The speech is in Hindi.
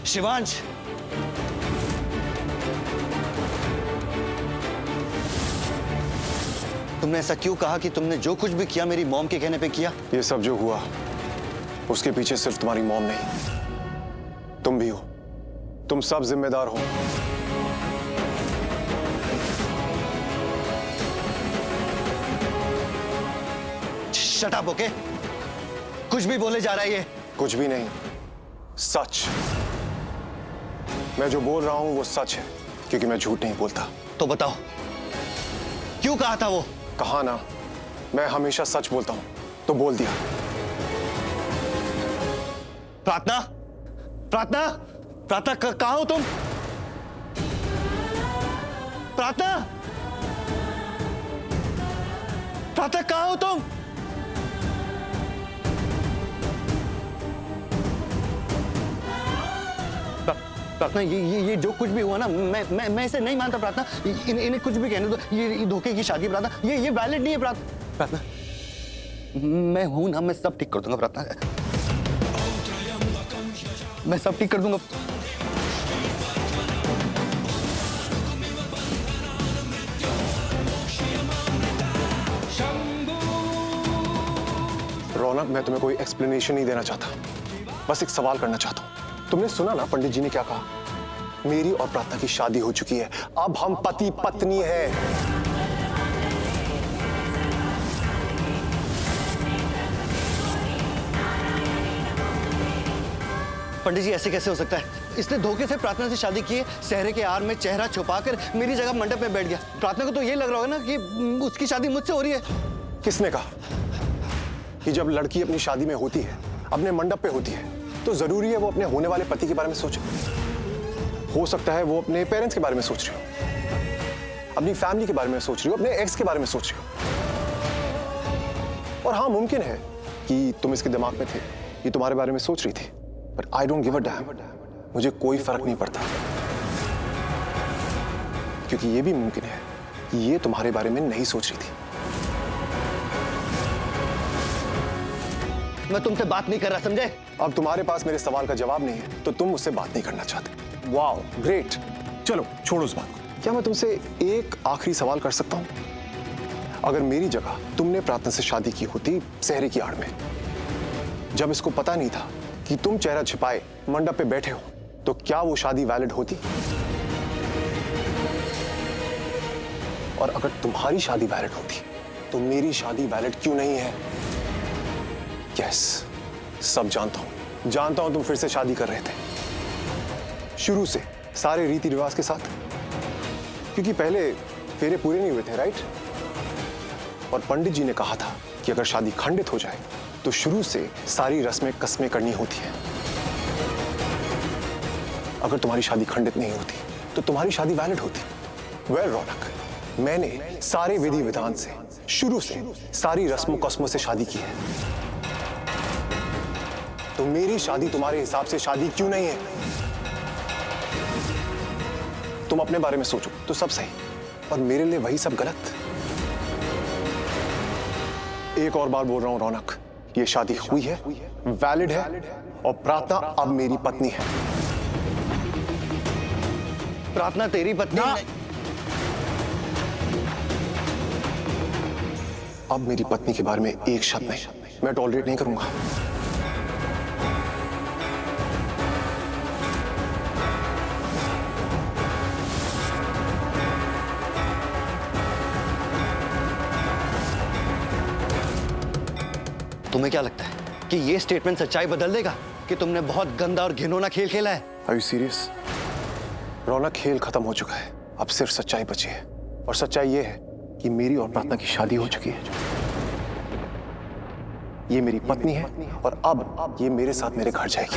शिवांश, तुमने ऐसा क्यों कहा कि तुमने जो कुछ भी किया मेरी मॉम के कहने पे किया? ये सब जो हुआ उसके पीछे सिर्फ तुम्हारी मॉम नहीं, तुम भी हो। तुम सब जिम्मेदार हो। Shut up, okay? कुछ भी बोले जा रहा है ये। कुछ भी नहीं, सच। मैं जो बोल रहा हूं वो सच है, क्योंकि मैं झूठ नहीं बोलता। तो बताओ, क्यों कहा था वो? कहा ना, मैं हमेशा सच बोलता हूं, तो बोल दिया। प्रार्थना, प्रार्थना, प्रार्थना, कहाँ हो तुम? प्रार्थना, प्रार्थना, कहाँ हो तुम? प्रार्थना, ये जो कुछ भी हुआ ना, मैं इसे नहीं मानता प्रार्थना। इन्हें कुछ भी कहने दो। ये धोखे की शादी प्रार्थना, ये वैलिड नहीं है प्रार्थना। मैं हूं ना, मैं सब ठीक कर दूंगा प्रार्थना। मैं सब ठीक कर दूंगा। रौनक, मैं तुम्हें कोई एक्सप्लेनेशन नहीं देना चाहता, बस एक सवाल करना चाहता हूं। तुमने सुना ना पंडित जी ने क्या कहा? मेरी और प्रार्थना की शादी हो चुकी है, अब हम पति पत्नी हैं। पंडित जी, ऐसे कैसे हो सकता है? इसने धोखे से प्रार्थना से शादी की है, सहरे के आड़ में चेहरा छुपाकर मेरी जगह मंडप में बैठ गया। प्रार्थना को तो ये लग रहा होगा ना कि उसकी शादी मुझसे हो रही है। किसने कहा कि जब लड़की अपनी शादी में होती है, अपने मंडप पे होती है, तो जरूरी है वो अपने होने वाले पति के बारे में सोचे? हो सकता है वो अपने पेरेंट्स के बारे में सोच रही हो, अपनी फैमिली के बारे में सोच रही हो, अपने एक्स के बारे में सोच रही हो। और हाँ, मुमकिन है कि तुम इसके दिमाग में थे, ये तुम्हारे बारे में सोच रही थी, but I don't give a dam. मुझे कोई फर्क नहीं पड़ता, क्योंकि ये भी मुमकिन है कि ये तुम्हारे बारे में नहीं सोच रही थी। मैं तुमसे बात नहीं कर रहा, समझे? अब तुम्हारे पास मेरे सवाल का जवाब नहीं है, तो तुम मुझसे बात नहीं करना चाहते। Wow, great. चलो छोड़ो उस बात को। क्या मैं तुमसे एक आखिरी सवाल कर सकता हूं? अगर मेरी जगह तुमने प्रार्थना से शादी की होती सहरे की आड़ में, जब इसको पता नहीं था कि तुम चेहरा छिपाए मंडप पे बैठे हो, तो क्या वो शादी वैलिड होती? और अगर तुम्हारी शादी वैलिड होती, तो मेरी शादी वैलिड क्यों नहीं है? यस, सब जानता हूं तुम फिर से शादी कर रहे थे, शुरू से सारे रीति रिवाज के साथ, क्योंकि पहले फेरे पूरे नहीं हुए थे, राइट? और पंडित जी ने कहा था कि अगर शादी खंडित हो जाए तो शुरू से सारी रस्में कस्में करनी होती है। अगर तुम्हारी शादी खंडित नहीं होती तो तुम्हारी शादी वैलिड होती। वेल रौनक, मैंने सारे विधि विधान से, शुरू से सारी रस्मों कस्मों से शादी की है, तो मेरी शादी तुम्हारे हिसाब से शादी क्यों नहीं है? तुम अपने बारे में सोचो तो सब सही, और मेरे लिए वही सब गलत। एक और बार बोल रहा हूं रौनक, ये शादी हुई है, वैलिड है, और प्रार्थना अब मेरी पत्नी है। प्रार्थना तेरी पत्नी है? अब मेरी पत्नी के बारे में एक शब्द नहीं, मैं टॉलरेट नहीं करूंगा। तुम्हें क्या लगता है कि ये स्टेटमेंट सच्चाई बदल देगा कि तुमने बहुत गंदा और घिनौना खेल खेला है? Are you serious? रौनक, खेल खत्म हो चुका है, अब सिर्फ सच्चाई बची है, और सच्चाई ये है कि मेरी और प्रार्थना की शादी हो चुकी है। ये मेरी पत्नी है, और अब ये मेरे साथ मेरे घर जाएगी।